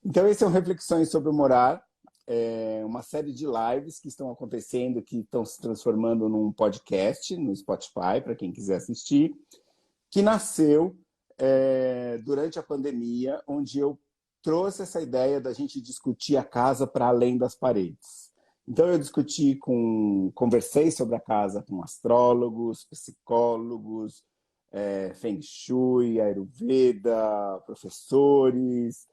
Então, esse é o Reflexões sobre o Morar, uma série de lives que estão acontecendo, que estão se transformando num podcast no Spotify, para quem quiser assistir, que nasceu durante a pandemia, onde eu trouxe essa ideia da gente discutir a casa para além das paredes. Então, eu conversei sobre a casa com astrólogos, psicólogos, Feng Shui, Ayurveda, professores,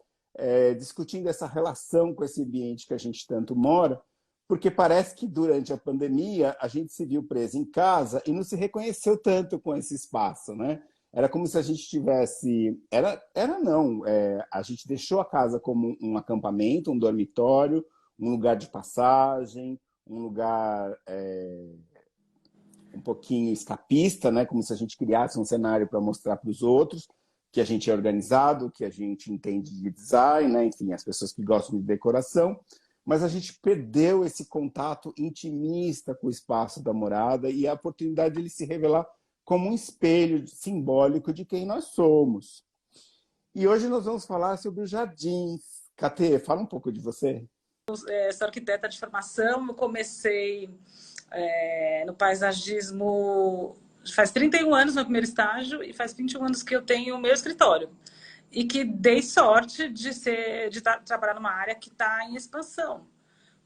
discutindo essa relação com esse ambiente que a gente tanto mora, porque parece que durante a pandemia a gente se viu preso em casa e não se reconheceu tanto com esse espaço, né? Era como se a gente tivesse... não. A gente deixou a casa como um acampamento, um dormitório, um lugar de passagem, um lugar um pouquinho escapista, né? Como se a gente criasse um cenário para mostrar para os outros que a gente é organizado, que a gente entende de design, né? Enfim, as pessoas que gostam de decoração. Mas a gente perdeu esse contato intimista com o espaço da morada e a oportunidade de ele se revelar como um espelho simbólico de quem nós somos. E hoje nós vamos falar sobre os jardins. Catê, fala um pouco de você. Sou arquiteta de formação, eu comecei no paisagismo faz 31 anos meu primeiro estágio e faz 21 anos que eu tenho o meu escritório. E que dei sorte de trabalhar numa área que está em expansão,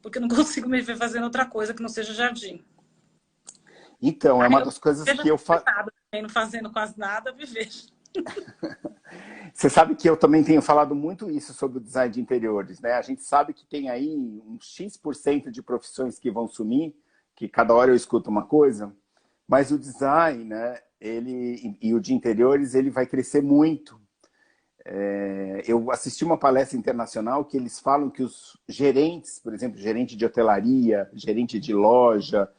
porque eu não consigo me ver fazendo outra coisa que não seja jardim. Então, é uma das coisas que eu faço. Não fazendo quase nada, me vejo. Você sabe que eu também tenho falado muito isso sobre o design de interiores, né? A gente sabe que tem aí uns X% de profissões que vão sumir, que cada hora eu escuto uma coisa, mas o design, né, e o de interiores, ele vai crescer muito. Eu assisti uma palestra internacional que eles falam que os gerentes, por exemplo, gerente de hotelaria, gerente de loja,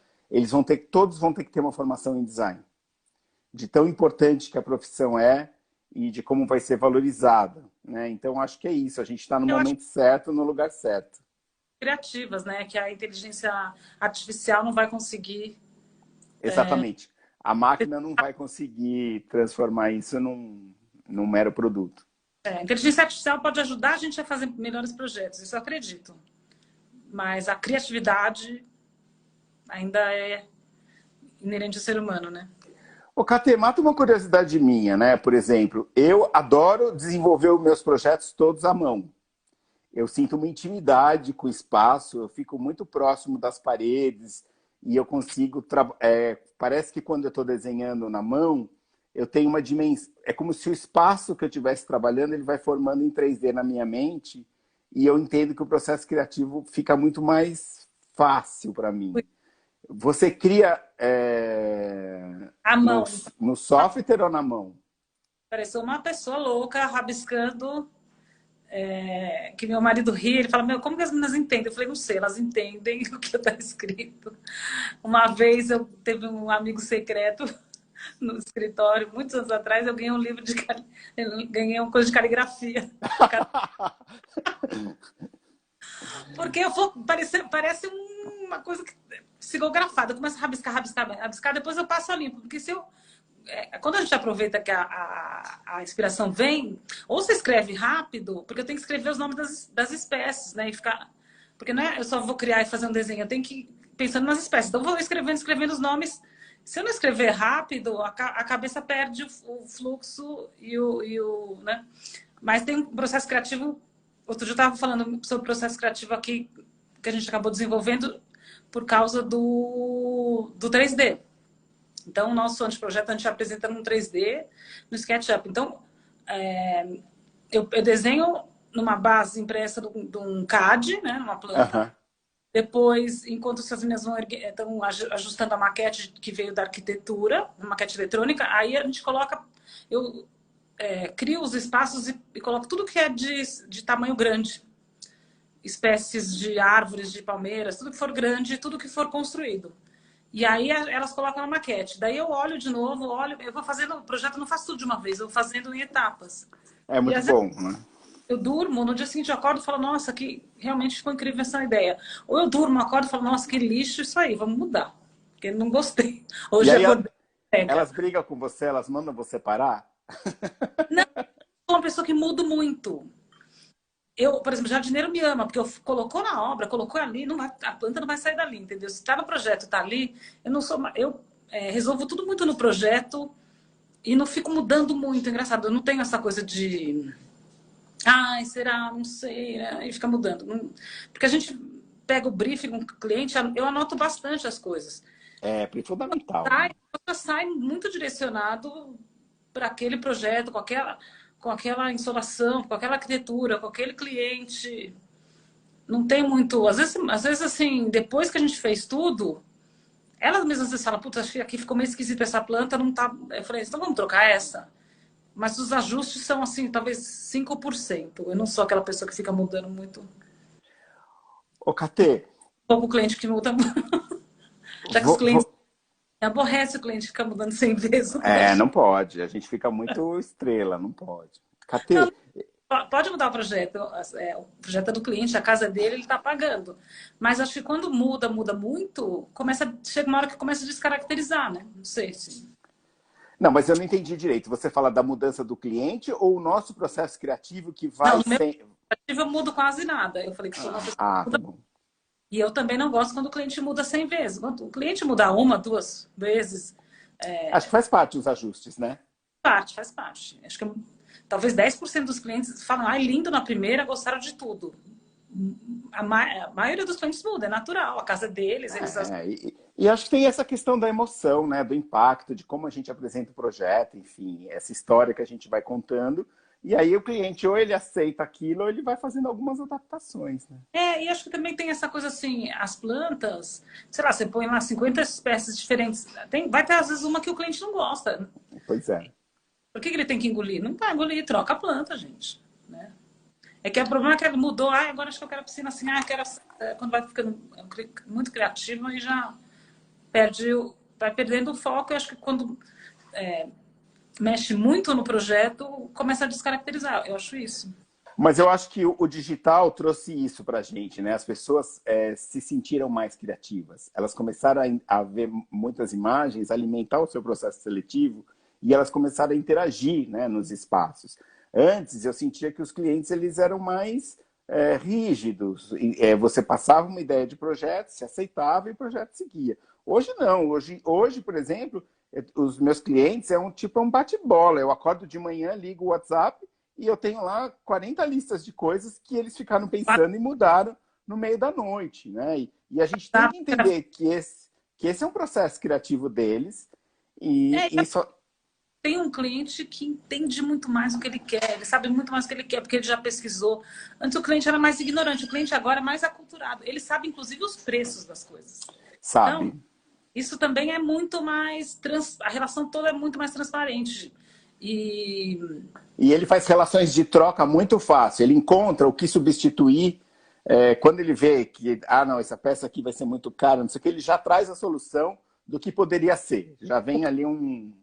todos vão ter que ter uma formação em design. De tão importante que a profissão é e de como vai ser valorizada, né? Então, acho que é isso. A gente está no momento certo, no lugar certo. Criativas, né? Que a inteligência artificial não vai conseguir... Exatamente. A máquina não vai conseguir transformar isso num mero produto. A inteligência artificial pode ajudar a gente a fazer melhores projetos, isso eu acredito. Mas a criatividade ainda é inerente ao ser humano, né? Ô, Catê, mata uma curiosidade minha, né? Por exemplo, eu adoro desenvolver os meus projetos todos à mão. Eu sinto uma intimidade com o espaço, eu fico muito próximo das paredes e eu consigo... parece que quando eu estou desenhando na mão, eu tenho uma dimensão... É como se o espaço que eu estivesse trabalhando, ele vai formando em 3D na minha mente e eu entendo que o processo criativo fica muito mais fácil para mim. Você cria à mão. No software ou na mão? Pareceu uma pessoa louca rabiscando, que meu marido ri, ele fala, como que as meninas entendem? Eu falei, não sei, elas entendem o que está escrito. Uma vez eu teve um amigo secreto no escritório, muitos anos atrás, eu ganhei um livro ganhei uma coisa de caligrafia. Porque parece uma coisa psicografada. Eu começo a rabiscar, depois eu passo a limpo. Porque quando a gente aproveita que a inspiração vem, ou você escreve rápido, porque eu tenho que escrever os nomes das espécies, né? Porque não é eu só vou criar e fazer um desenho, eu tenho que ir pensando nas espécies. Então eu vou escrevendo os nomes. Se eu não escrever rápido, a cabeça perde o fluxo né? Mas tem um processo criativo. Outro dia eu estava falando sobre o processo criativo aqui que a gente acabou desenvolvendo por causa do 3D. Então, o nosso anteprojeto a gente apresenta no 3D, no SketchUp. Então, eu desenho numa base impressa de um CAD, né, numa planta. Uhum. Depois, enquanto as meninas estão ajustando a maquete que veio da arquitetura, uma maquete eletrônica, aí a gente coloca... Eu crio os espaços e coloco tudo que é de tamanho grande. Espécies de árvores, de palmeiras, tudo que for grande, tudo que for construído. E aí elas colocam na maquete. Daí eu olho de novo, eu vou fazendo... O projeto não faço tudo de uma vez, eu vou fazendo em etapas. É muito bom, né? Eu durmo, no dia seguinte eu acordo e falo, nossa, que realmente ficou incrível essa ideia. Ou eu durmo, acordo e falo, nossa, que lixo isso aí, vamos mudar. Porque não gostei. Hoje e aí, acordei. elas brigam com você, elas mandam você parar? Não, sou uma pessoa que mudo muito. por exemplo, o jardineiro me ama, porque colocou na obra, colocou ali, não vai, a planta não vai sair dali, entendeu? Se está no projeto, está ali, eu não sou, resolvo tudo muito no projeto e não fico mudando muito. Engraçado, eu não tenho essa coisa de, ai, será, não sei, né? E fica mudando. Porque a gente pega o briefing com o cliente, eu anoto bastante as coisas. É fundamental, né? Sai muito direcionado para aquele projeto, com aquela insolação, com aquela arquitetura, com aquele cliente. Não tem muito. Às vezes, assim, depois que a gente fez tudo, elas mesmas às vezes falam, puta, acho que aqui ficou meio esquisito essa planta, não tá. Eu falei, então vamos trocar essa. Mas os ajustes são, assim, talvez 5%. Eu não sou aquela pessoa que fica mudando muito. Ô, Catê, Pouco cliente que muda. Já que os vou, clientes. vou- Aborrece o cliente ficar mudando 100 vezes o projeto. não pode. A gente fica muito estrela, não pode. Não, Catê, pode mudar o projeto. O projeto é do cliente, a casa dele, ele está pagando. Mas acho que quando muda muito, chega uma hora que começa a descaracterizar, né? Não sei se. não, mas eu não entendi direito. Você fala da mudança do cliente ou o nosso processo criativo que Não, vai no meu sem. aplicativo eu mudo quase nada. Eu falei que sou uma pessoa que Tá muda. bom. E eu também não gosto quando o cliente muda 100 vezes. Quando o cliente muda uma, duas vezes, Acho que faz parte dos ajustes, né? faz parte. Acho que talvez 10% dos clientes falam, ai, lindo na primeira, gostaram de tudo. A maioria dos clientes muda, é natural. A casa deles, eles. E acho que tem essa questão da emoção, né? Do impacto, de como a gente apresenta o projeto, enfim, essa história que a gente vai contando. E aí o cliente ou ele aceita aquilo ou ele vai fazendo algumas adaptações, né? E acho que também tem essa coisa assim, as plantas, sei lá, você põe lá 50 espécies diferentes, vai ter às vezes uma que o cliente não gosta. Pois é. Por que ele tem que engolir? Não vai engolir, troca a planta, gente. Né? É que o problema é que mudou, agora acho que eu quero piscina assim, quero. Quando vai ficando muito criativo, aí já vai perdendo o foco. Eu acho que quando mexe muito no projeto, começa a descaracterizar. Eu acho isso. Mas eu acho que o digital trouxe isso para a gente, né? As pessoas se sentiram mais criativas. Elas começaram a ver muitas imagens, alimentar o seu processo seletivo e elas começaram a interagir, né, nos espaços. Antes, eu sentia que os clientes eles eram mais rígidos. Você passava uma ideia de projeto, se aceitava e o projeto seguia. Hoje não. Hoje, por exemplo, os meus clientes é um bate-bola. Eu acordo de manhã, ligo o WhatsApp e eu tenho lá 40 listas de coisas que eles ficaram pensando e mudaram no meio da noite, né? E a gente tem que entender que esse é um processo criativo deles e só... Tem um cliente que entende muito mais o que ele quer, ele sabe muito mais o que ele quer, porque ele já pesquisou. Antes o cliente era mais ignorante, o cliente agora é mais aculturado. Ele sabe, inclusive, os preços das coisas. Sabe. Então, isso também é muito mais... A relação toda é muito mais transparente. E ele faz relações de troca muito fácil. Ele encontra o que substituir. Quando ele vê que, não, essa peça aqui vai ser muito cara, não sei o que, ele já traz a solução do que poderia ser. Já vem ali um...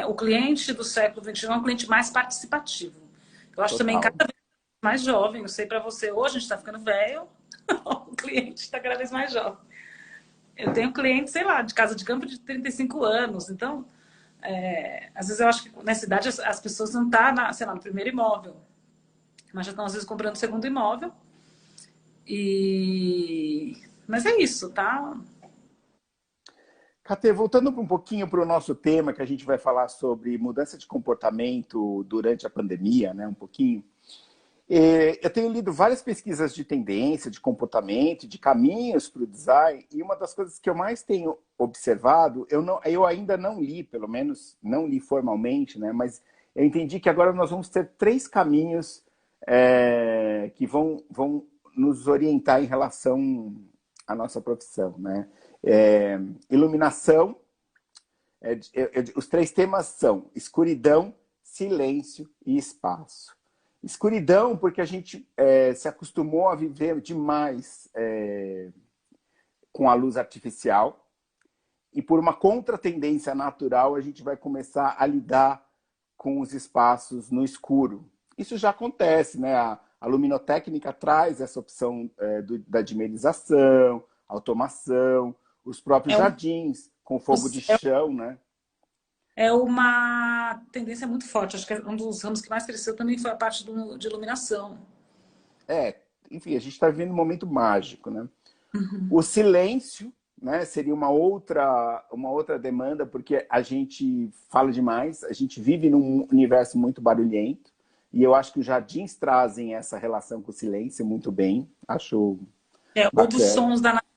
o cliente do século XXI é um cliente mais participativo. Eu acho também Total. cada vez mais jovem. Eu sei para você, hoje a gente está ficando velho, o cliente está cada vez mais jovem. Eu tenho cliente, sei lá, de casa de campo de 35 anos. Então, às vezes eu acho que nessa idade as pessoas não estão, sei lá, no primeiro imóvel. Mas já estão, às vezes, comprando o segundo imóvel. Mas é isso, tá? Catê, voltando um pouquinho para o nosso tema, que a gente vai falar sobre mudança de comportamento durante a pandemia, né? Um pouquinho. Eu tenho lido várias pesquisas de tendência, de comportamento, de caminhos para o design, e uma das coisas que eu mais tenho observado, eu ainda não li, pelo menos não li formalmente, né? Mas eu entendi que agora nós vamos ter 3 caminhos que vão nos orientar em relação à nossa profissão, né? Iluminação, os 3 temas são escuridão, silêncio e espaço. Escuridão, porque a gente se acostumou a viver demais com a luz artificial e por uma contratendência natural a gente vai começar a lidar com os espaços no escuro. Isso já acontece, né? A luminotécnica traz essa opção da dimerização, automação, os próprios jardins com fogo de chão, né? É uma tendência muito forte. Acho que um dos ramos que mais cresceu também foi a parte de iluminação. É, enfim, a gente está vivendo um momento mágico, né? Uhum. O silêncio, né, seria uma outra demanda, porque a gente fala demais, a gente vive num universo muito barulhento, e eu acho que os jardins trazem essa relação com o silêncio muito bem, acho Ou dos bacana. sons da natureza.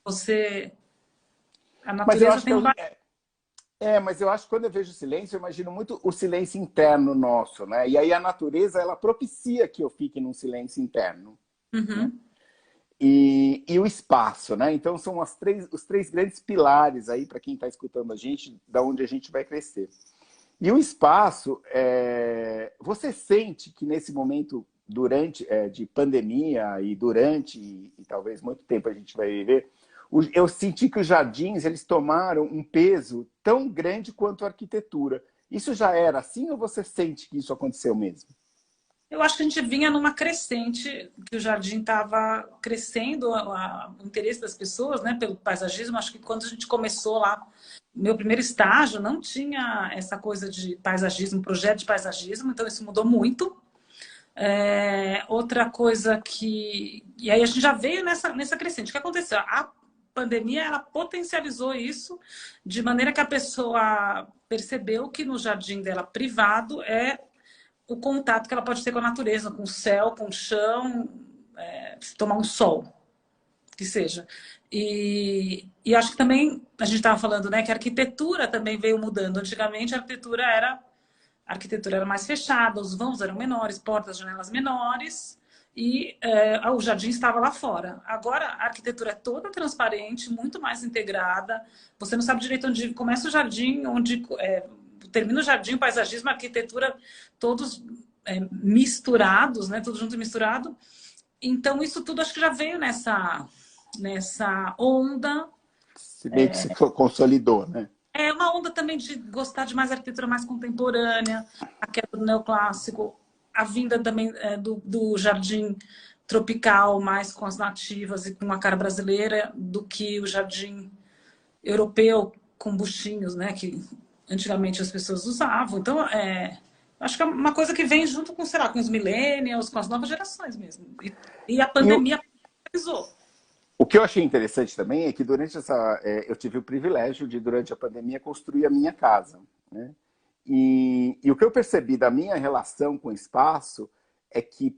Você, a Mas eu natureza acho que tem um barulho. mas eu acho que quando eu vejo silêncio, eu imagino muito o silêncio interno nosso, né? E aí a natureza, ela propicia que eu fique num silêncio interno, né? Uhum. E o espaço, né? Então são os três grandes pilares aí para quem está escutando a gente, da onde a gente vai crescer. E o espaço, você sente que nesse momento durante de pandemia e durante e talvez muito tempo a gente vai viver, eu senti que os jardins eles tomaram um peso tão grande quanto a arquitetura. Isso já era assim ou você sente que isso aconteceu mesmo? Eu acho que a gente vinha numa crescente, que o jardim estava crescendo, o interesse das pessoas, né, pelo paisagismo. Acho que quando a gente começou lá, meu primeiro estágio, não tinha essa coisa de paisagismo, projeto de paisagismo, então isso mudou muito. Outra coisa que. E aí a gente já veio nessa crescente. O que aconteceu? A pandemia ela potencializou isso de maneira que a pessoa percebeu que no jardim dela privado é o contato que ela pode ter com a natureza, com o céu, com o chão, tomar um sol, que seja. E acho que também, a gente estava falando, né, que a arquitetura também veio mudando. Antigamente a arquitetura era mais fechada, os vãos eram menores, portas, janelas menores, e o jardim estava lá fora. Agora a arquitetura é toda transparente, muito mais integrada. Você não sabe direito onde começa o jardim, onde termina o jardim, o paisagismo, a arquitetura, todos misturados, né? Tudo junto e misturado. Então isso tudo acho que já veio nessa onda. Se meio que se consolidou, né? É uma onda também de gostar de mais arquitetura mais contemporânea, a queda do neoclássico, a vinda também do jardim tropical, mais com as nativas e com a cara brasileira, do que o jardim europeu com buchinhos, né? Que antigamente as pessoas usavam. Então, acho que é uma coisa que vem junto com, sei lá, com os millennials, com as novas gerações mesmo. E a E pandemia popularizou. o que eu achei interessante também é que durante eu tive o privilégio de, durante a pandemia, construir a minha casa, né? E o que eu percebi da minha relação com o espaço é que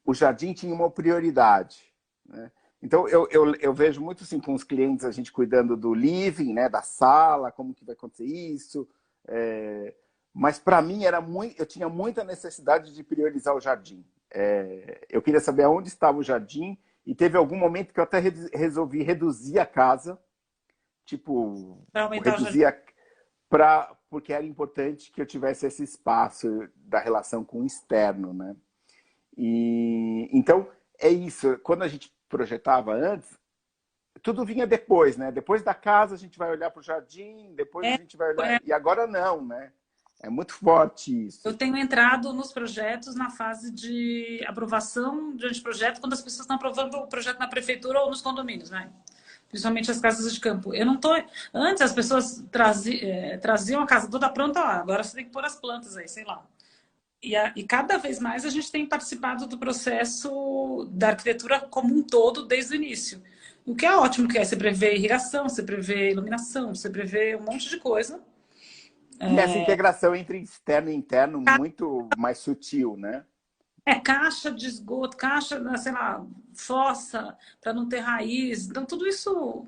o jardim tinha uma prioridade, né? Então, eu vejo muito assim com os clientes, a gente cuidando do living, né, da sala, como que vai acontecer isso. Mas para mim eu tinha muita necessidade de priorizar o jardim. Eu queria saber aonde estava o jardim e teve algum momento que eu até resolvi reduzir a casa, tipo, Para aumentar o jardim. reduzir porque era importante que eu tivesse esse espaço da relação com o externo, né? E então é isso. Quando a gente projetava antes, tudo vinha depois, né? Depois da casa a gente vai olhar para o jardim, depois a É, gente vai olhar. é, E agora não, né? É muito forte eu isso. tenho entrado nos projetos na fase de aprovação de anteprojeto, quando as pessoas estão aprovando o projeto na prefeitura ou nos condomínios, né? Principalmente as casas de campo. Eu não tô. Antes as pessoas traziam a casa toda pronta lá. Agora você tem que pôr as plantas aí, sei lá. E cada vez mais a gente tem participado do processo da arquitetura como um todo desde o início. O que é ótimo, que é você prevê irrigação, você prevê iluminação, você prevê um monte de coisa. E essa integração entre externo e interno muito mais sutil, né? Caixa de esgoto, caixa, sei lá, fossa, para não ter raiz. Então, tudo isso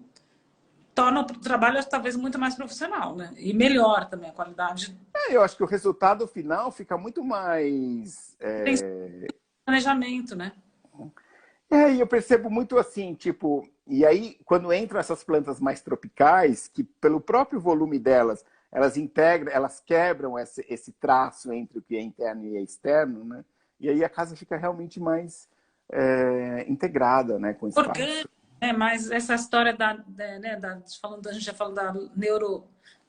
torna o trabalho talvez muito mais profissional, né? E melhor também a qualidade. Eu acho que o resultado final fica muito mais. Tem planejamento, né? E eu percebo muito assim, tipo, e aí quando entram essas plantas mais tropicais, que pelo próprio volume delas, elas integram, elas quebram esse traço entre o que é interno e é externo, né? E aí a casa fica realmente mais integrada, né, com o Orgânico, espaço. né? Mas essa história a gente já falou da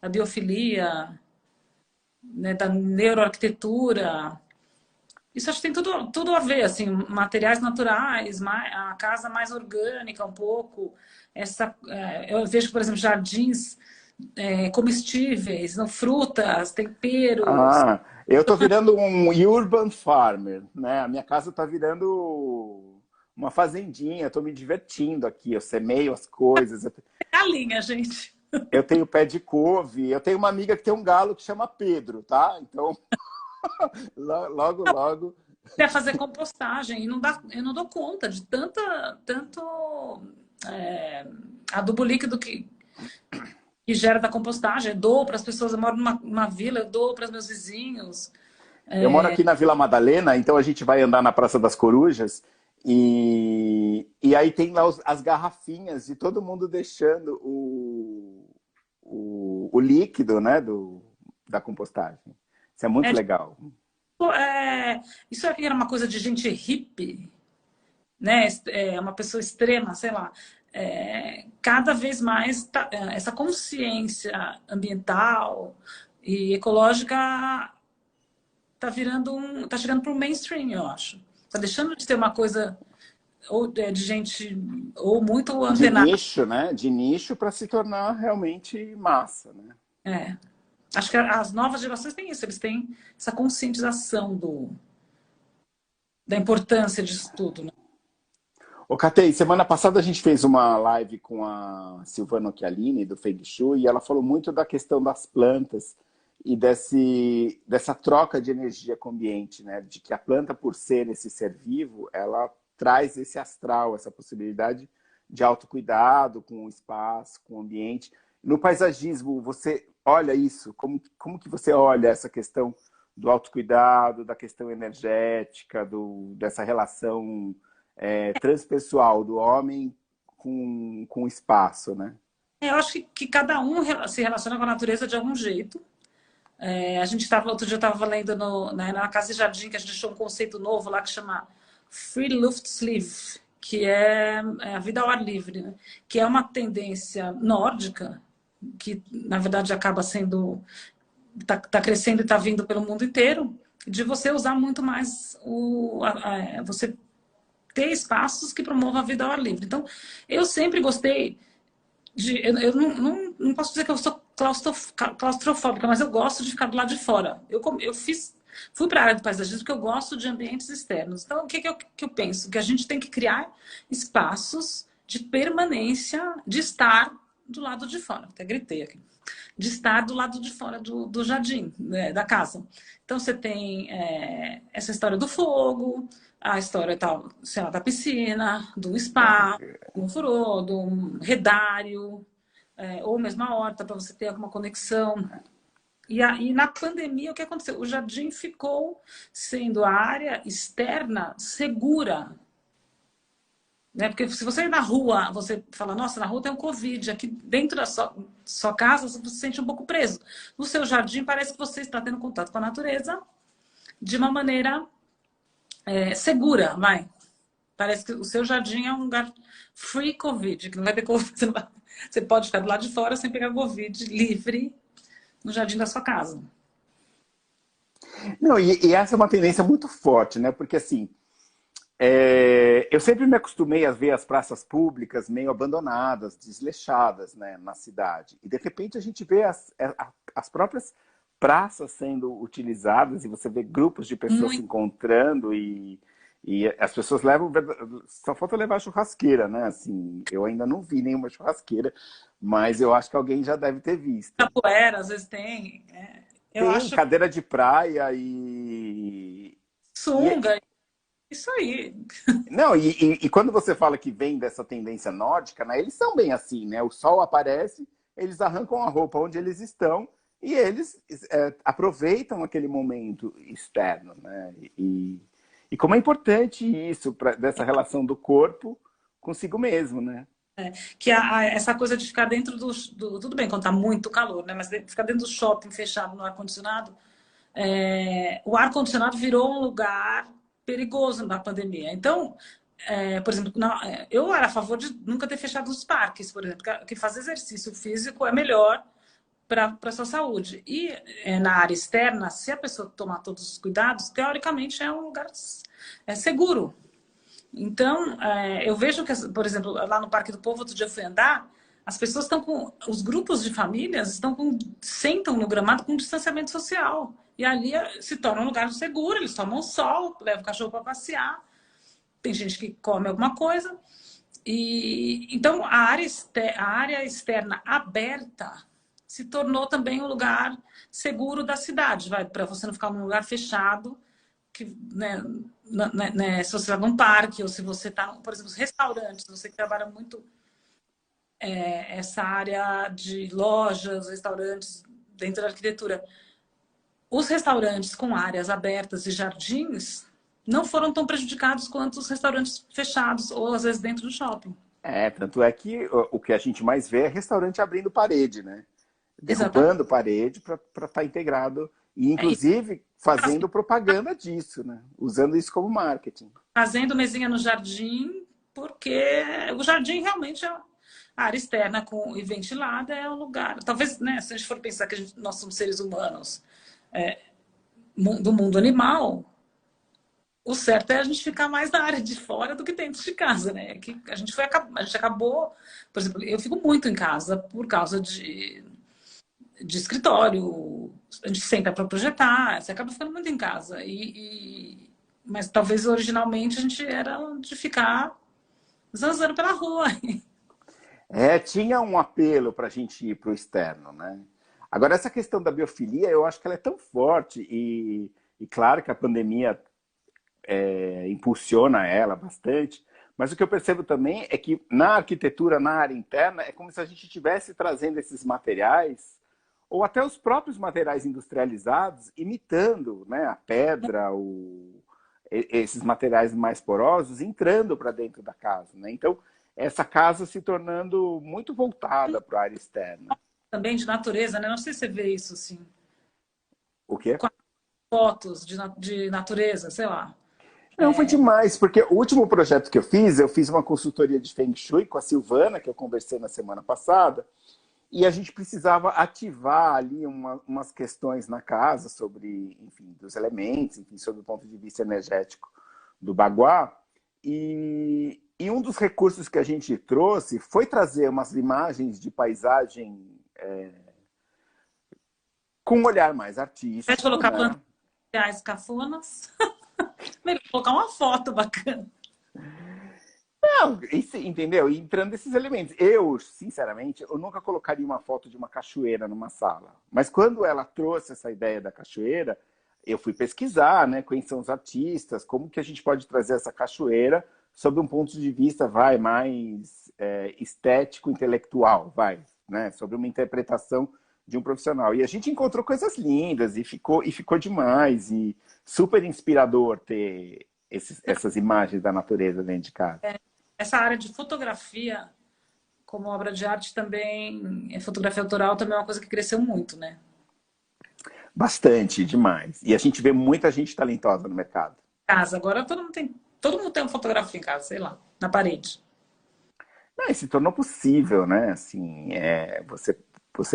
biofilia, né? Da neuroarquitetura. Isso acho que tem tudo a ver, assim, materiais naturais, a casa mais orgânica um pouco. Eu vejo, por exemplo, jardins. comestíveis, não, frutas, temperos. Ah, eu tô virando um urban farmer, né? A minha casa tá virando uma fazendinha, eu tô me divertindo aqui, eu semeio as coisas, Galinha, gente. eu tenho pé de couve, eu tenho uma amiga que tem um galo que chama Pedro, tá? Então, logo, logo. É fazer compostagem e não dá, eu não dou conta de tanto é, adubo líquido que gera da compostagem. Eu dou para as pessoas, eu moro numa vila, eu dou para os meus vizinhos. Eu moro aqui na Vila Madalena, então a gente vai andar na Praça das Corujas e aí tem lá as garrafinhas de todo mundo deixando o líquido, né, da compostagem. Isso é muito legal. Isso aqui era uma coisa de gente hippie, né? Uma pessoa extrema, sei lá. Cada vez mais essa consciência ambiental e ecológica tá chegando para o mainstream, eu acho. Tá deixando de ser uma coisa ou de gente ou muito De antenada. nicho, né? De nicho para se tornar realmente massa, né? É. Acho que as novas gerações têm isso, eles têm essa conscientização da importância disso tudo, né? Ô, Catei, semana passada a gente fez uma live com a Silvana Occhialini, do Feng Shui, e ela falou muito da questão das plantas e dessa troca de energia com o ambiente, né? De que a planta, por ser esse ser vivo, ela traz esse astral, essa possibilidade de autocuidado com o espaço, com o ambiente. No paisagismo, você olha isso? Como que você olha essa questão do autocuidado, da questão energética, dessa relação transpessoal do homem com o espaço, né? Eu acho que cada um se relaciona com a natureza de algum jeito. Outro dia eu estava lendo na Casa e Jardim, que a gente achou um conceito novo lá que chama Free Luftsliv, que é a vida ao ar livre, né? Que é uma tendência nórdica, que na verdade acaba sendo, tá crescendo e está vindo pelo mundo inteiro, de você usar muito mais você ter espaços que promovam a vida ao ar livre. Então, eu sempre gostei eu não posso dizer que eu sou claustrofóbica, mas eu gosto de ficar do lado de fora. Fui para a área do paisagismo porque eu gosto de ambientes externos. Então, o que eu penso? Que a gente tem que criar espaços de permanência, de estar do lado de fora. Até gritei aqui. De estar do lado de fora do jardim, né, da casa. Então, você tem essa história do fogo, a história tal, sei lá, da piscina, do spa, do furô, do redário, ou mesmo a horta, para você ter alguma conexão. E na pandemia, o que aconteceu? O jardim ficou sendo a área externa segura. Né? Porque se você ir na rua, você fala, nossa, na rua tem um Covid, aqui dentro da sua casa você se sente um pouco preso. No seu jardim parece que você está tendo contato com a natureza de uma maneira segura, vai. Parece que o seu jardim é um lugar free Covid, que não vai ter Covid. Você pode ficar do lado de fora sem pegar Covid, livre no jardim da sua casa. Não, e essa é uma tendência muito forte, né? Porque assim, eu sempre me acostumei a ver as praças públicas meio abandonadas, desleixadas, né, na cidade. E de repente a gente vê as próprias praças sendo utilizadas e você vê grupos de pessoas se Muito. encontrando e as pessoas levam. Só falta levar a churrasqueira, né? Assim, eu ainda não vi nenhuma churrasqueira, mas eu acho que alguém já deve ter visto. Capoeira, às vezes tem. Eu Tem acho cadeira de praia e sunga, isso aí. não, e quando você fala que vem dessa tendência nórdica, né, eles são bem assim, né? O sol aparece, eles arrancam a roupa onde eles estão e eles aproveitam aquele momento externo, né? E como é importante isso dessa relação do corpo consigo mesmo, né? Que essa coisa de ficar dentro tudo bem quando tá muito calor, né? Mas ficar dentro do shopping fechado no ar-condicionado, o ar-condicionado virou um lugar perigoso na pandemia. Então, por exemplo, eu era a favor de nunca ter fechado os parques, por exemplo, que fazer exercício físico é melhor para a sua saúde. E na área externa, se a pessoa tomar todos os cuidados, teoricamente é um lugar seguro. Então, eu vejo que, por exemplo, lá no Parque do Povo, outro dia eu fui andar, as pessoas estão com... Os grupos de famílias sentam no gramado com distanciamento social. E ali se torna um lugar seguro, eles tomam sol, levam o cachorro para passear. Tem gente que come alguma coisa. Então, a área externa aberta se tornou também um lugar seguro da cidade, para você não ficar num lugar fechado, que, né, se você está num parque, ou se você está, por exemplo, os restaurantes, você que trabalha muito essa área de lojas, restaurantes dentro da arquitetura. Os restaurantes com áreas abertas e jardins não foram tão prejudicados quanto os restaurantes fechados, ou às vezes dentro do shopping. Tanto é que o que a gente mais vê é restaurante abrindo parede, né? Derrubando Exatamente. parede para estar integrado e, inclusive, fazendo propaganda disso, né? Usando isso como marketing. Fazendo mesinha no jardim, porque o jardim realmente é a área externa e ventilada, é um lugar... Talvez, né, se a gente for pensar que nós somos seres humanos do mundo animal, o certo é a gente ficar mais na área de fora do que dentro de casa, né? Que a gente acabou... Por exemplo, eu fico muito em casa por causa de escritório, a gente senta para projetar, você acaba ficando muito em casa. Mas talvez originalmente a gente era de ficar zanzando pela rua. Tinha um apelo para a gente ir para o externo, né? Agora, essa questão da biofilia, eu acho que ela é tão forte e claro que a pandemia impulsiona ela bastante, mas o que eu percebo também é que na arquitetura, na área interna, é como se a gente estivesse trazendo esses materiais ou até os próprios materiais industrializados, imitando, né, a pedra, esses materiais mais porosos, entrando para dentro da casa, né? Então, essa casa se tornando muito voltada para a área externa. Também de natureza, né? Não sei se você vê isso assim. O quê? Com fotos de natureza, sei lá. Não, foi demais, porque o último projeto que eu fiz uma consultoria de Feng Shui com a Silvana, que eu conversei na semana passada, e a gente precisava ativar ali umas questões na casa sobre, enfim, dos elementos, enfim, sobre o ponto de vista energético do Baguá. E um dos recursos que a gente trouxe foi trazer umas imagens de paisagem com um olhar mais Pode artístico, colocar né? plantas cafonas. Melhor colocar uma foto bacana. Não, entendeu? E entrando nesses elementos. Eu, sinceramente, eu nunca colocaria uma foto de uma cachoeira numa sala. Mas quando ela trouxe essa ideia da cachoeira, eu fui pesquisar, né? Quem são os artistas, como que a gente pode trazer essa cachoeira sob um ponto de vista, mais estético, intelectual, né? Sobre uma interpretação de um profissional. E a gente encontrou coisas lindas e ficou demais. E super inspirador ter essas imagens da natureza dentro de casa. Essa área de fotografia, como obra de arte também, fotografia autoral também é uma coisa que cresceu muito, né? Bastante, demais. E a gente vê muita gente talentosa no mercado. Casa, agora todo mundo tem uma fotografia em casa, sei lá, na parede. Não, e se tornou possível, né? Assim, você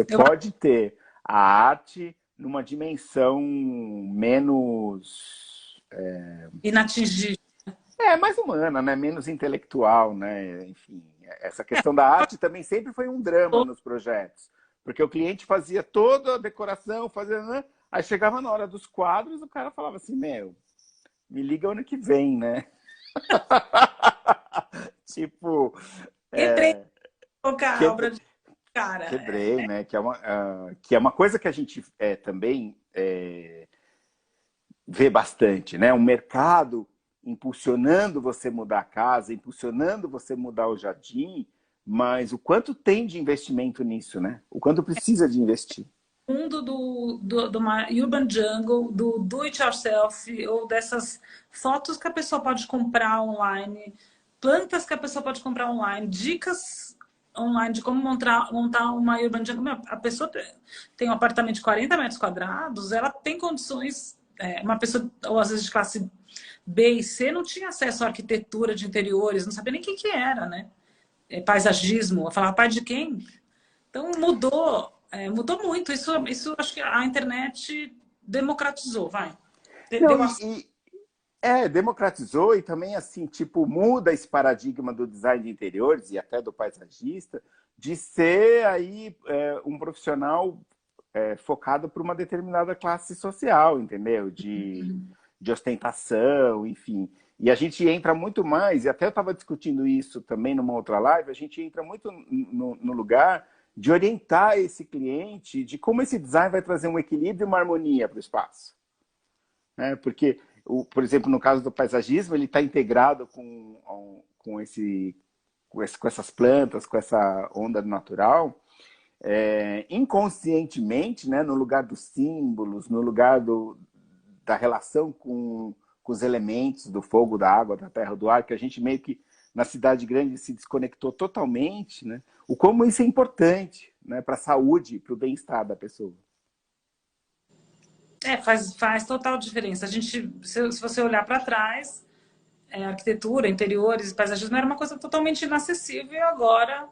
Eu pode ter a arte numa dimensão menos... inatingível. mais humana, né? Menos intelectual, né? Enfim, essa questão da arte também sempre foi um drama nos projetos. Porque o cliente fazia toda a decoração, né? Aí chegava na hora dos quadros, o cara falava assim, me liga ano que vem, né? Tipo... Quebrei colocar a Quebrei, obra de cara. quebrei, né? Que é uma coisa que a gente também vê bastante, né? Um mercado impulsionando você mudar a casa, impulsionando você mudar o jardim, mas o quanto tem de investimento nisso, né? O quanto precisa de investir. O mundo do uma urban jungle, do it yourself, ou dessas fotos que a pessoa pode comprar online, plantas que a pessoa pode comprar online, dicas online de como montar uma urban jungle. A pessoa tem um apartamento de 40 metros quadrados, ela tem condições, uma pessoa, ou às vezes de classe B e C, não tinha acesso à arquitetura de interiores, não sabia nem o que era, né? Paisagismo, eu falava, pai de quem? Então mudou muito. Isso acho que a internet democratizou, vai. Não, Deu acesso. democratizou e também, assim, tipo, muda esse paradigma do design de interiores e até do paisagista de ser aí um profissional focado para uma determinada classe social, entendeu? De ostentação, enfim. E a gente entra muito mais, e até eu estava discutindo isso também numa outra live, a gente entra muito no lugar de orientar esse cliente de como esse design vai trazer um equilíbrio e uma harmonia para o espaço. Né? Porque, por exemplo, no caso do paisagismo, ele está integrado com essas plantas, com essa onda natural, inconscientemente, né, no lugar dos símbolos, no lugar da relação com os elementos do fogo, da água, da terra, do ar, que a gente meio que na cidade grande se desconectou totalmente, né? O como isso é importante, né, para a saúde, para o bem-estar da pessoa. Faz total diferença. A gente, se você olhar para trás, arquitetura, interiores, paisagismo era uma coisa totalmente inacessível e agora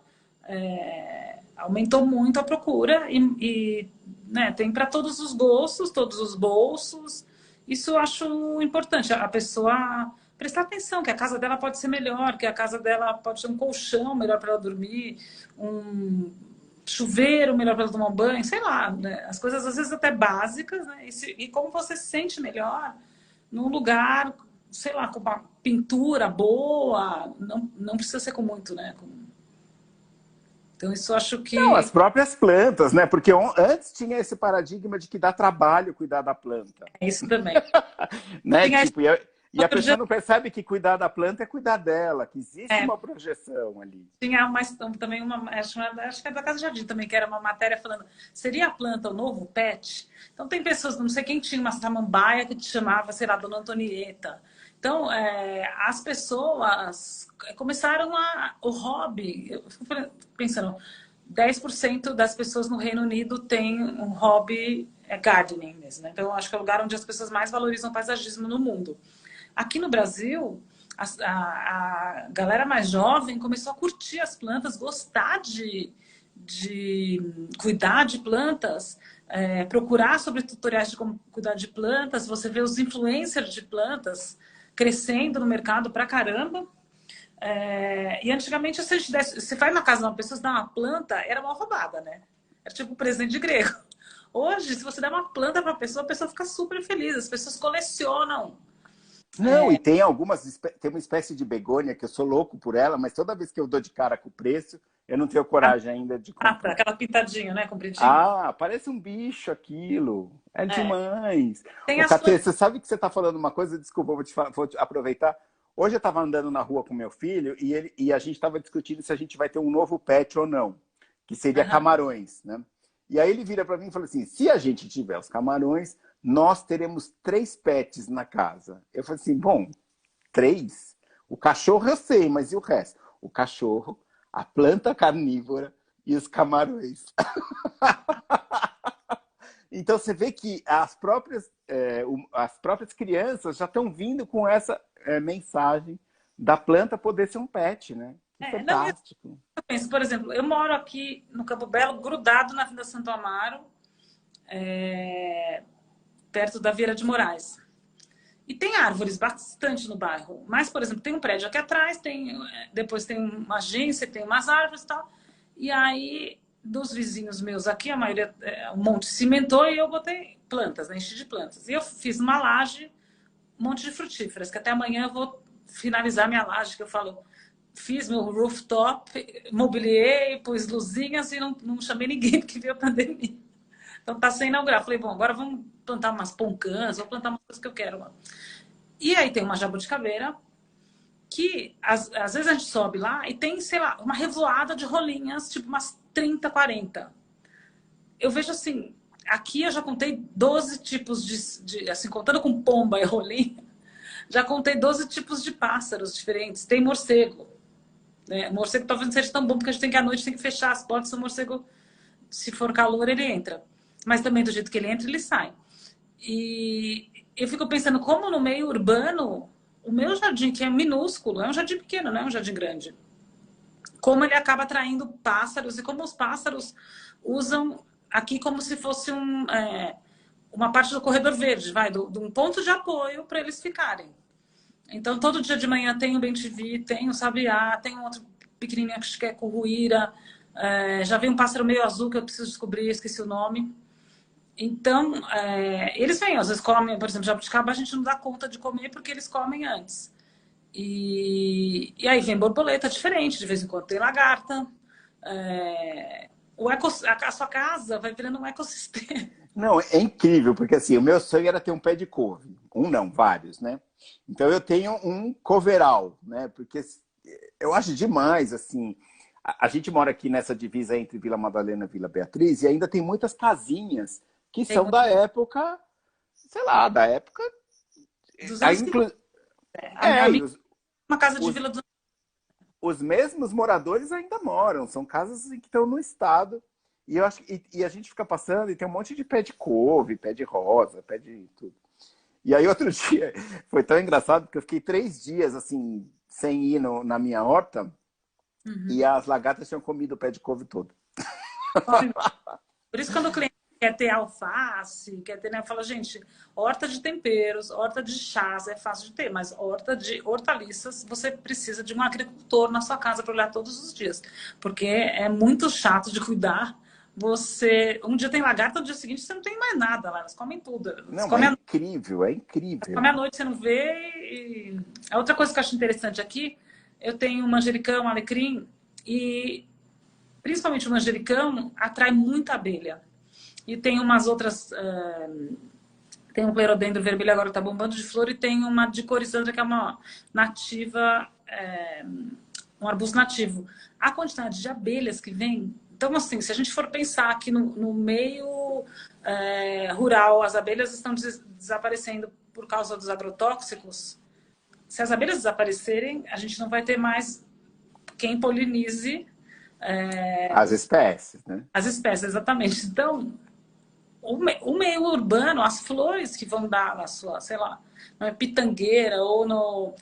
aumentou muito a procura e né, tem para todos os gostos, todos os bolsos. Isso eu acho importante, a pessoa prestar atenção, que a casa dela pode ser melhor, que a casa dela pode ter um colchão melhor para ela dormir, um chuveiro melhor para ela tomar um banho, sei lá, né? As coisas às vezes até básicas, né? E como você se sente melhor num lugar, sei lá, com uma pintura boa, não precisa ser com muito, né? Então isso eu acho que... Não, as próprias plantas, né? Porque antes tinha esse paradigma de que dá trabalho cuidar da planta. É isso também. Né? Tipo, e a pessoa não percebe que cuidar da planta é cuidar dela, que existe uma projeção ali. Tinha também acho que é da Casa Jardim também, que era uma matéria falando, seria a planta o novo pet? Então tem pessoas, não sei quem tinha uma samambaia que te chamava, sei lá, Dona Antonieta. Então, as pessoas começaram o hobby, eu fico pensando, 10% das pessoas no Reino Unido tem um hobby gardening mesmo, né? Então, acho que é o lugar onde as pessoas mais valorizam o paisagismo no mundo. Aqui no Brasil, a galera mais jovem começou a curtir as plantas, gostar de cuidar de plantas, procurar sobre tutoriais de como cuidar de plantas. Você vê os influencers de plantas crescendo no mercado pra caramba. E antigamente, se vai na casa de uma pessoa, se dá uma planta, era uma roubada, né? Era tipo um presente de grego. Hoje, se você der uma planta para a pessoa fica super feliz. As pessoas colecionam. Não, e tem tem uma espécie de begônia que eu sou louco por ela, mas toda vez que eu dou de cara com o preço, eu não tenho coragem ainda de comprar. Aquela pintadinha, né? Compridinha. Parece um bicho aquilo. É demais. Tem Catê, você sabe que você está falando uma coisa? Desculpa, vou te aproveitar. Hoje eu estava andando na rua com meu filho e a gente estava discutindo se a gente vai ter um novo pet ou não, que seria camarões, né? E aí ele vira para mim e fala assim, se a gente tiver os camarões, nós teremos 3 pets na casa. Eu falei assim, bom, 3? O cachorro eu sei, mas e o resto? O cachorro, a planta carnívora e os camarões. Então você vê que as próprias crianças já estão vindo com essa mensagem da planta poder ser um pet, né? Que fantástico. Eu penso, por exemplo, eu moro aqui no Campo Belo, grudado na Avenida Santo Amaro, perto da Vieira de Moraes. E tem árvores bastante no bairro. Mas, por exemplo, tem um prédio aqui atrás, depois tem uma agência, tem umas árvores e tal. E aí, dos vizinhos meus aqui, a maioria, um monte cimentou e eu botei plantas, né? Enchi de plantas. E eu fiz uma laje, um monte de frutíferas, que até amanhã eu vou finalizar minha laje, que eu falo... Fiz meu rooftop, mobiliei, pus luzinhas e não chamei ninguém porque veio a pandemia. Então tá sem inaugurar. Falei, bom, agora vamos plantar umas poncãs, vou plantar umas coisas que eu quero lá. E aí tem uma jabuticabeira que às vezes a gente sobe lá e tem, sei lá, uma revoada de rolinhas, tipo umas 30, 40. Eu vejo assim, aqui eu já contei 12 tipos assim, contando com pomba e rolinha, já contei 12 tipos de pássaros diferentes. Tem morcego. O morcego talvez não seja tão bom, porque a gente tem que à noite tem que fechar as portas, o morcego, se for calor, ele entra. Mas também do jeito que ele entra, ele sai. E eu fico pensando como no meio urbano, o meu jardim, que é minúsculo, é um jardim pequeno, não é um jardim grande. Como ele acaba atraindo pássaros e como os pássaros usam aqui como se fosse uma parte do corredor verde, de um ponto de apoio para eles ficarem. Então, todo dia de manhã tem o bem-te-vi, tem o sabiá, tem um outro pequenininho que é curruíra. Já vem um pássaro meio azul que eu preciso descobrir, esqueci o nome. Então, eles vêm, às vezes comem, por exemplo, jabuticaba a gente não dá conta de comer porque eles comem antes. E aí vem borboleta diferente, de vez em quando tem lagarta. A sua casa vai virando um ecossistema. Não, é incrível, porque assim, o meu sonho era ter um pé de couve. Um não, vários, né? Então eu tenho um coveral, né? Porque eu acho demais, assim. A gente mora aqui nessa divisa entre Vila Madalena e Vila Beatriz e ainda tem muitas casinhas que Tem são da época, sei lá, da época. 200 quilômetros. A E minha uma casa de os, Vila dos... os mesmos moradores ainda moram, são casas que estão no estado. E, eu acho, e a gente fica passando e tem um monte de pé de couve, pé de rosa, pé de tudo. E aí outro dia foi tão engraçado porque eu fiquei 3 dias assim, sem ir na minha horta e as lagartas tinham comido o pé de couve todo. Por isso, quando o cliente quer ter alface, quer ter, né? Fala, gente, horta de temperos, horta de chás é fácil de ter, mas horta de hortaliças, você precisa de um agricultor na sua casa para olhar todos os dias. Porque é muito chato de cuidar. Um dia tem lagarta, no dia seguinte você não tem mais nada lá, elas comem tudo. Elas Não, é comem incrível, é come incrível. à noite, você não vê. A outra coisa que eu acho interessante aqui, eu tenho um manjericão, um alecrim, e principalmente o manjericão atrai muita abelha. E tem umas outras. Tem um clerodendro vermelho, agora está bombando de flor, e tem uma de corisandra, que é uma nativa, um arbusto nativo. A quantidade de abelhas que vem. Então, assim, se a gente for pensar aqui no meio rural, as abelhas estão desaparecendo por causa dos agrotóxicos. Se as abelhas desaparecerem, a gente não vai ter mais quem polinize As espécies, né? as espécies, exatamente. Então, o meio urbano, as flores que vão dar na sua, sei lá, na pitangueira ou no.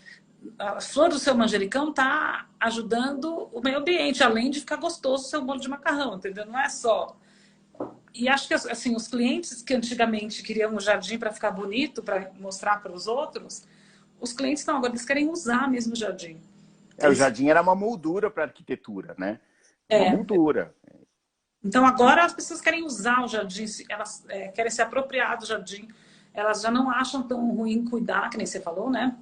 A flor do seu manjericão tá ajudando o meio ambiente, além de ficar gostoso o seu bolo de macarrão, entendeu? Não é só. E acho que assim, os clientes que antigamente queriam um jardim para ficar bonito, para mostrar para os outros, os clientes não, agora eles querem usar mesmo o jardim. O Eles, jardim era uma moldura para arquitetura, né? Uma é, moldura. então agora as pessoas querem usar o jardim, elas querem se apropriar do jardim, elas já não acham tão ruim cuidar, que nem você falou, né?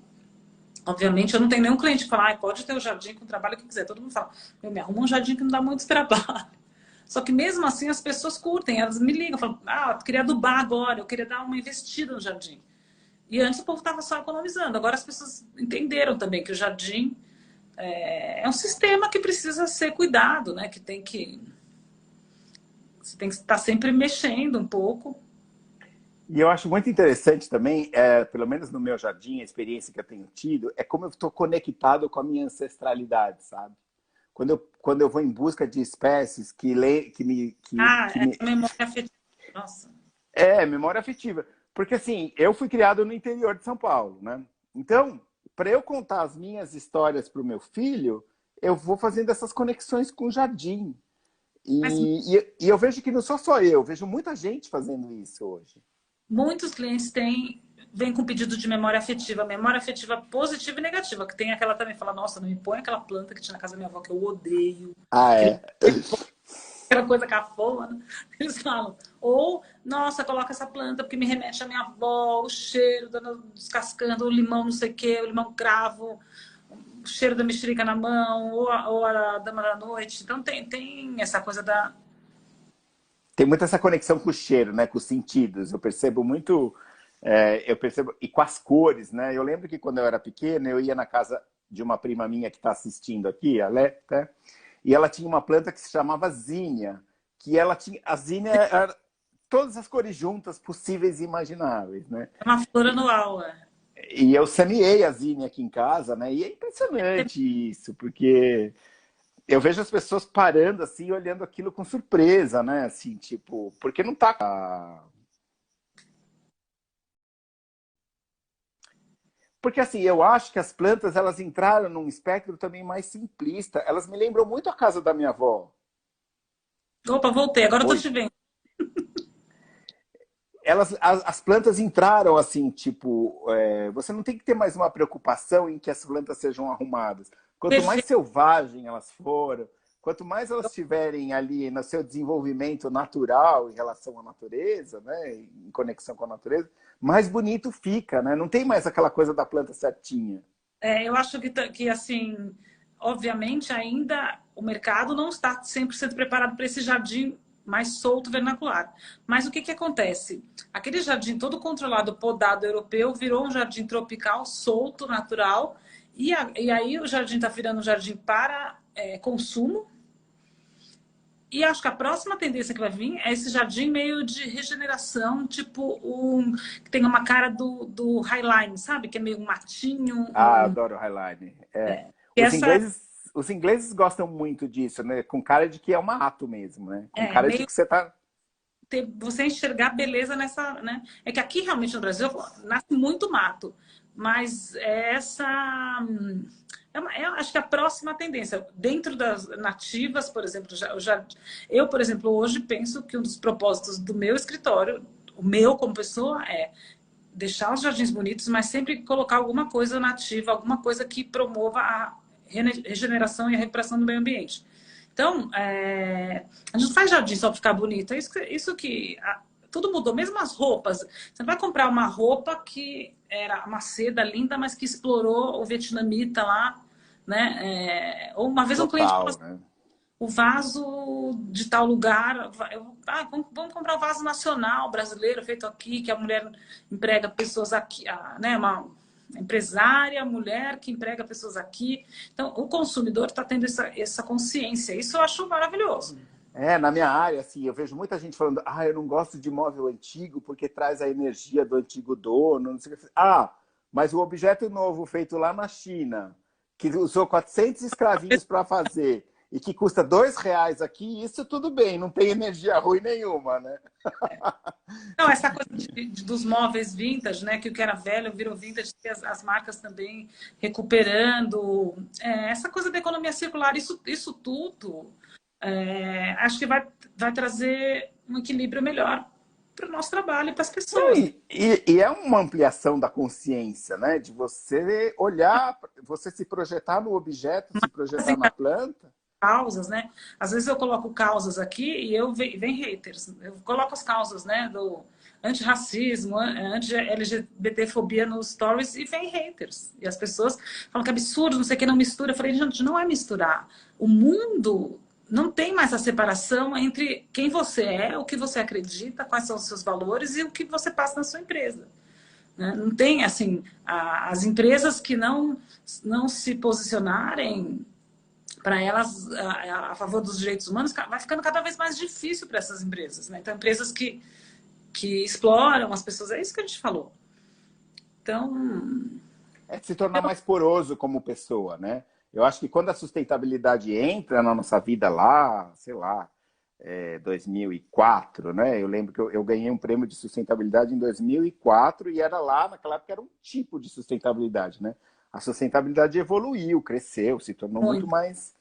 Obviamente, eu não tenho nenhum cliente que fala, pode ter o jardim com o trabalho que quiser. Todo mundo fala, me arruma um jardim que não dá muito trabalho. Só que mesmo assim as pessoas curtem, elas me ligam, falam, eu queria adubar agora, eu queria dar uma investida no jardim. E antes o povo estava só economizando, agora as pessoas entenderam também que o jardim é um sistema que precisa ser cuidado, né? Você tem que estar sempre mexendo um pouco. E eu acho muito interessante também, pelo menos no meu jardim, a experiência que eu tenho tido, é como eu estou conectado com a minha ancestralidade, sabe? Quando eu vou em busca de espécies que me. Essa memória afetiva. Nossa. Memória afetiva. Porque assim, eu fui criado no interior de São Paulo, né? Então, para eu contar as minhas histórias para o meu filho, eu vou fazendo essas conexões com o jardim. Mas E eu vejo que não sou só eu, vejo muita gente fazendo isso hoje. muitos clientes vêm com pedido de memória afetiva positiva e negativa, que tem aquela também, fala, nossa, não me põe aquela planta que tinha na casa da minha avó, que eu odeio. Ah, é? Aquela coisa cafona, eles falam. Ou, nossa, coloca essa planta porque me remete à minha avó, o cheiro, descascando o limão não sei o quê, o limão cravo, o cheiro da mexerica na mão, ou a dama da noite. Então tem essa coisa da... Tem muito essa conexão com o cheiro, né? Com os sentidos. Eu percebo muito, e com as cores, né? Eu lembro que quando eu era pequena, eu ia na casa de uma prima minha que está assistindo aqui, a Leta, e ela tinha uma planta que se chamava zinnia, que ela tinha, a zinnia era todas as cores juntas, possíveis e imagináveis, né? É uma flor anual, E eu semeei a zinnia aqui em casa, né? E é impressionante isso, porque eu vejo as pessoas parando assim, olhando aquilo com surpresa, né? Assim, tipo, porque não tá. Porque assim, eu acho que as plantas elas entraram num espectro também mais simplista. Elas me lembram muito a casa da minha avó. Opa, voltei, agora eu tô Oi. te vendo. as plantas entraram assim, tipo, você não tem que ter mais uma preocupação em que as plantas sejam arrumadas. Quanto mais Perfeito. selvagem elas foram, quanto mais elas estiverem ali no seu desenvolvimento natural em relação à natureza, né, em conexão com a natureza, mais bonito fica, né? Não tem mais aquela coisa da planta certinha. Eu acho que, assim, obviamente, ainda o mercado não está 100% preparado para esse jardim mais solto vernacular. Mas o que acontece? Aquele jardim todo controlado, podado europeu, virou um jardim tropical, solto, natural. E aí o jardim está virando um jardim para consumo. E acho que a próxima tendência que vai vir é esse jardim meio de regeneração, tipo que tem uma cara do Highline, sabe? Que é meio um matinho, Ah, adoro Highline. que Os essa ingleses, os ingleses gostam muito disso, né? Com cara de que é um mato mesmo, né? Com cara de meio que você tá. você enxergar beleza nessa, né? É que aqui realmente no Brasil nasce muito mato, mas acho que a próxima tendência dentro das nativas, por exemplo, eu, por exemplo, hoje penso que um dos propósitos do meu escritório, o meu como pessoa, é deixar os jardins bonitos, mas sempre colocar alguma coisa nativa, alguma coisa que promova a regeneração e a recuperação do meio ambiente. Então, a gente não faz jardim só para ficar bonito. É tudo mudou, mesmo as roupas. Você não vai comprar uma roupa que era uma seda linda, mas que explorou o vietnamita lá, né? Ou uma vez um cliente falou Total, assim, né? o vaso de tal lugar. Vamos comprar um vaso nacional brasileiro feito aqui, que a mulher emprega pessoas aqui, né? Uma empresária, mulher que emprega pessoas aqui. Então, o consumidor está tendo essa consciência. Isso eu acho maravilhoso. Na minha área, assim, eu vejo muita gente falando, eu não gosto de móvel antigo porque traz a energia do antigo dono, não sei o que. Mas o objeto novo feito lá na China, que usou 400 escravinhos para fazer e que custa R$ 2 aqui, isso tudo bem, não tem energia ruim nenhuma, né? Não, essa coisa dos móveis vintage, né? Que o que era velho virou vintage, as marcas também recuperando. Essa coisa da economia circular, isso tudo, acho que vai trazer um equilíbrio melhor para o nosso trabalho e para as Não, pessoas. e é uma ampliação da consciência, né? De você olhar, você se projetar no objeto, se projetar na planta. Causas, né? Às vezes eu coloco causas aqui e vem haters. Eu coloco as causas, né? Do antirracismo, anti-LGBT-fobia nos stories e vem haters. E as pessoas falam que é absurdo, não sei o que, não mistura. Eu falei, gente, não é misturar. O mundo não tem mais a separação entre quem você é, o que você acredita, quais são os seus valores e o que você passa na sua empresa. Né? Não tem, assim, as empresas que não se posicionarem para elas a favor dos direitos humanos, vai ficando cada vez mais difícil para essas empresas. Né? Então, empresas que exploram as pessoas, é isso que a gente falou. Então, É se tornar mais poroso como pessoa, né? Eu acho que quando a sustentabilidade entra na nossa vida lá, sei lá, 2004, né? Eu lembro que eu ganhei um prêmio de sustentabilidade em 2004 e era lá, naquela época, era um tipo de sustentabilidade, né? A sustentabilidade evoluiu, cresceu, se tornou muito muito. mais.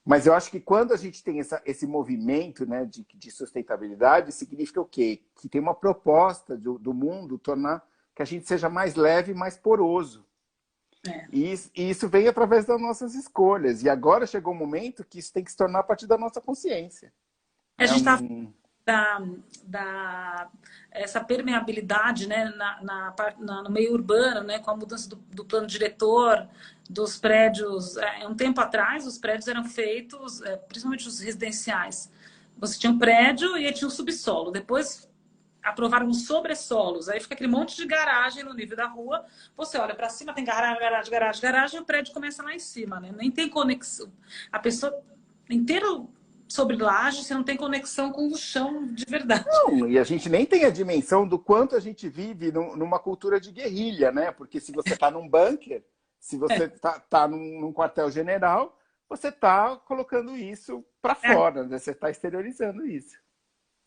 Mas eu acho que quando a gente tem esse movimento, né, de sustentabilidade, significa o quê? Que tem uma proposta do mundo tornar que a gente seja mais leve e mais poroso. É. E isso vem através das nossas escolhas. E agora chegou o momento que isso tem que se tornar a partir da nossa consciência. A É gente está um... essa permeabilidade, né, no meio urbano, né, com a mudança do plano diretor dos prédios. Um tempo atrás, os prédios eram feitos, principalmente os residenciais. Você tinha um prédio e aí tinha um subsolo. Depois aprovaram os sobressolos. Aí fica aquele monte de garagem no nível da rua. Você olha para cima, tem garagem, garagem, garagem, garagem, e o prédio começa lá em cima, né? Nem tem conexão. A pessoa inteira sobre laje, você não tem conexão com o chão de verdade. Não, e a gente nem tem a dimensão do quanto a gente vive numa cultura de guerrilha, né? Porque se você está num bunker, se você tá num quartel-general, você está colocando isso para fora, né? Você está exteriorizando isso.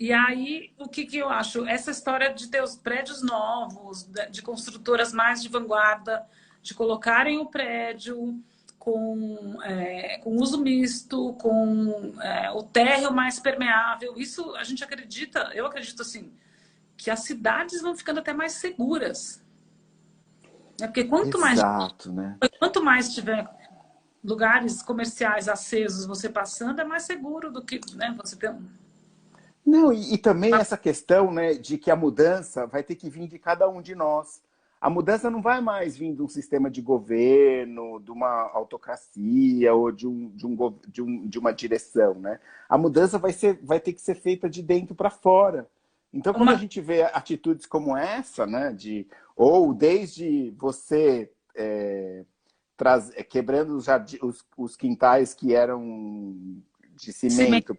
E aí, o que eu acho? Essa história de ter os prédios novos, de construtoras mais de vanguarda, de colocarem o prédio com uso misto, com o térreo mais permeável. Isso a gente acredita, eu acredito assim, que as cidades vão ficando até mais seguras. Né? Porque Exato, né? quanto mais tiver lugares comerciais acesos você passando, é mais seguro do que, né, você ter um... Não, e também essa questão, né, de que a mudança vai ter que vir de cada um de nós. A mudança não vai mais vir de um sistema de governo, de uma autocracia ou de uma direção, né? A mudança vai ter que ser feita de dentro para fora. Então, quando a gente vê atitudes como essa, né, ou desde você quebrando os quintais que eram de cimento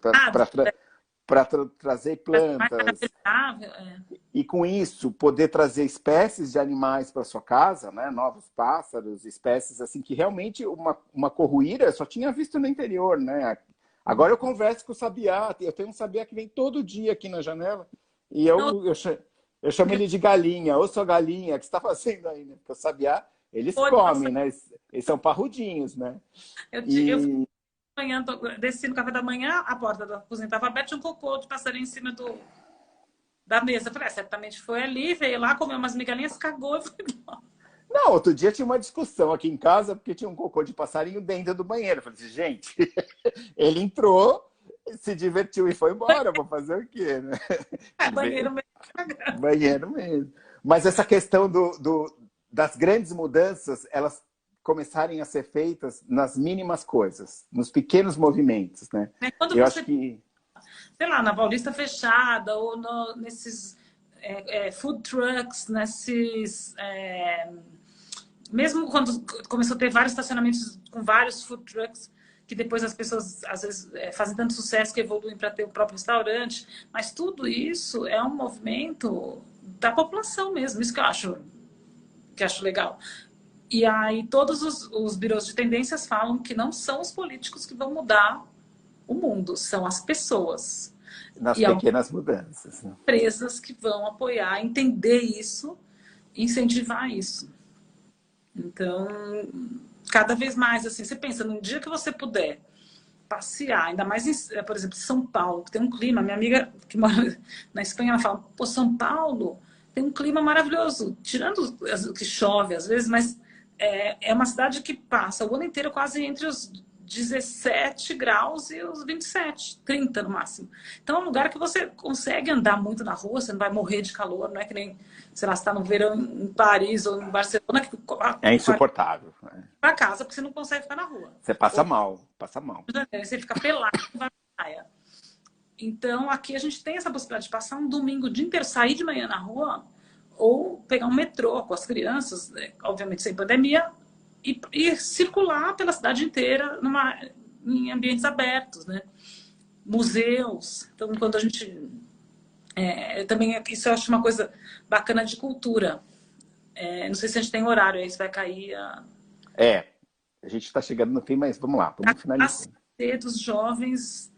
para trazer plantas, e com isso poder trazer espécies de animais para sua casa, né? Novos pássaros, espécies assim que realmente uma corruíra eu só tinha visto no interior, né? Agora eu converso com o sabiá, eu tenho um sabiá que vem todo dia aqui na janela e eu chamo ele de galinha. Ô, sua galinha, o que você está fazendo aí, né? Porque o sabiá, eles comem, né? Eles são parrudinhos, né? Eu manhã, desci no café da manhã, a porta da cozinha estava aberta, tinha um cocô de passarinho em cima da mesa. Eu falei, certamente foi ali, veio lá, comeu umas migalhinhas, cagou e foi embora. Não, outro dia tinha uma discussão aqui em casa, porque tinha um cocô de passarinho dentro do banheiro. Eu falei assim, gente, ele entrou, se divertiu e foi embora, vou fazer o quê, né? Banheiro mesmo. Banheiro mesmo. Mas essa questão das grandes mudanças, elas começarem a ser feitas nas mínimas coisas, nos pequenos movimentos, né? Quando eu você, acho que... sei lá, na Paulista Fechada, ou nesses food trucks, nesses... mesmo quando começou a ter vários estacionamentos com vários food trucks, que depois as pessoas, às vezes, fazem tanto sucesso que evoluem para ter o próprio restaurante, mas tudo isso é um movimento da população mesmo, isso que eu acho legal. E aí todos os birôs de tendências falam que não são os políticos que vão mudar o mundo, são as pessoas. Nas pequenas mudanças. Né? Empresas que vão apoiar, entender isso, incentivar isso. Então, cada vez mais, assim, você pensa, num dia que você puder passear, ainda mais, por exemplo, São Paulo, que tem um clima, minha amiga que mora na Espanha, ela fala, pô, São Paulo tem um clima maravilhoso, tirando que chove às vezes, mas é uma cidade que passa o ano inteiro quase entre os 17 graus e os 27, 30 no máximo. Então é um lugar que você consegue andar muito na rua, você não vai morrer de calor, não é que nem, sei lá, você está no verão em Paris ou em Barcelona. Que é insuportável. Para casa, porque você não consegue ficar na rua. Você passa mal, passa mal. Você fica pelado e vai pra praia. Então aqui a gente tem essa possibilidade de passar um domingo o dia inteiro, sair de manhã na rua, ou pegar um metrô com as crianças, obviamente sem pandemia, e circular pela cidade inteira em ambientes abertos, né? Museus. Então, quando a gente... também isso eu acho uma coisa bacana de cultura. Não sei se a gente tem horário aí, se vai cair a gente está chegando no fim, mas vamos lá, vamos finalizar. Dos jovens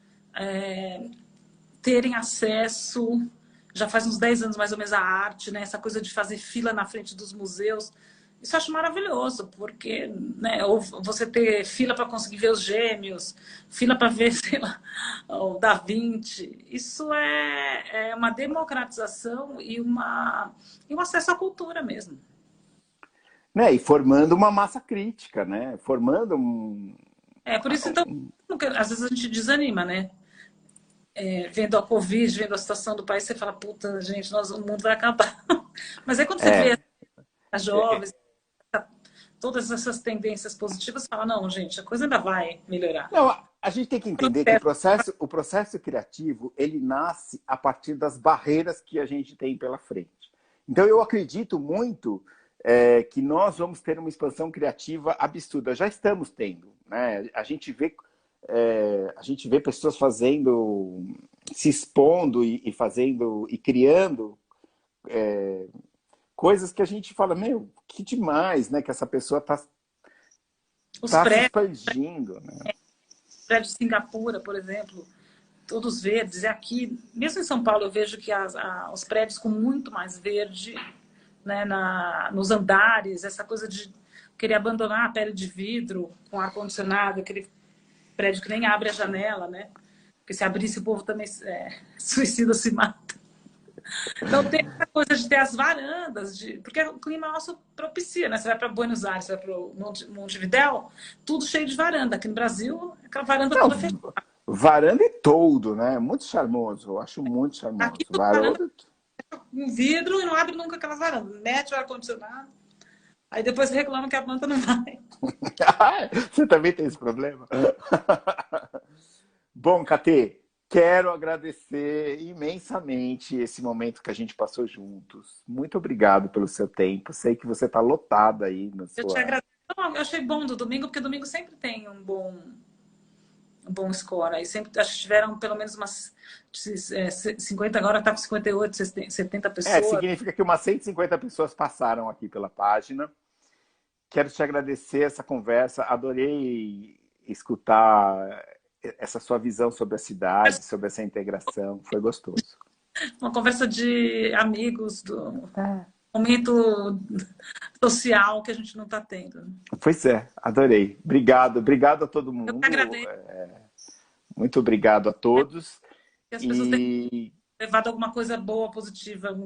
terem acesso... Já faz uns 10 anos mais ou menos a arte, né? Essa coisa de fazer fila na frente dos museus. Isso eu acho maravilhoso, porque, né, ou você ter fila para conseguir ver os Gêmeos, fila para ver, sei lá, o Da Vinci. Isso é uma democratização e um acesso à cultura mesmo. Né? E formando uma massa crítica, né? Formando um... por isso, então, às vezes a gente desanima, né? Vendo a Covid, vendo a situação do país, você fala, puta, gente, o mundo vai acabar. Mas aí quando você vê as jovens, todas essas tendências positivas, você fala, não, gente, a coisa ainda vai melhorar. Não, a gente tem que entender que o processo criativo, ele nasce a partir das barreiras que a gente tem pela frente. Então, eu acredito muito que nós vamos ter uma expansão criativa absurda. Já estamos tendo, né? A gente vê pessoas se expondo e fazendo e criando coisas que a gente fala, meu, que demais, né? Que essa pessoa está se expandindo. Né? O prédio de Singapura, por exemplo, todos verdes. E aqui, mesmo em São Paulo, eu vejo que os prédios com muito mais verde, né, nos andares, essa coisa de querer abandonar a pele de vidro com ar-condicionado, aquele prédio que nem abre a janela, né? Porque se abrisse o povo também suicida, se mata. Então tem essa coisa de ter as varandas, porque o clima nosso propicia, né? Você vai para Buenos Aires, você vai para Montevidéu, tudo cheio de varanda. Aqui no Brasil, aquela varanda Não, toda fechada. varanda e toldo, né? Muito charmoso. Eu acho muito Aqui charmoso. toda varanda Varanda. com vidro e não abre nunca aquela varanda. Mete o ar-condicionado, aí depois reclama que a planta não vai. Você também tem esse problema? Bom, Catê, quero agradecer imensamente esse momento que a gente passou juntos. Muito obrigado pelo seu tempo. Sei que você está lotada aí na Eu te sua. agradeço. Não, eu achei bom do domingo, porque domingo sempre tem um bom score. Aí sempre, acho que tiveram pelo menos umas 50, agora está com 58, 70 pessoas. Significa que umas 150 pessoas passaram aqui pela página. Quero te agradecer essa conversa. Adorei escutar essa sua visão sobre a cidade, sobre essa integração. Foi gostoso. Uma conversa de amigos, do momento social que a gente não está tendo. Pois é, adorei. Obrigado, obrigado a todo Eu que mundo. agradeço Muito obrigado a todos. que as pessoas tenham E levado alguma coisa boa, positiva,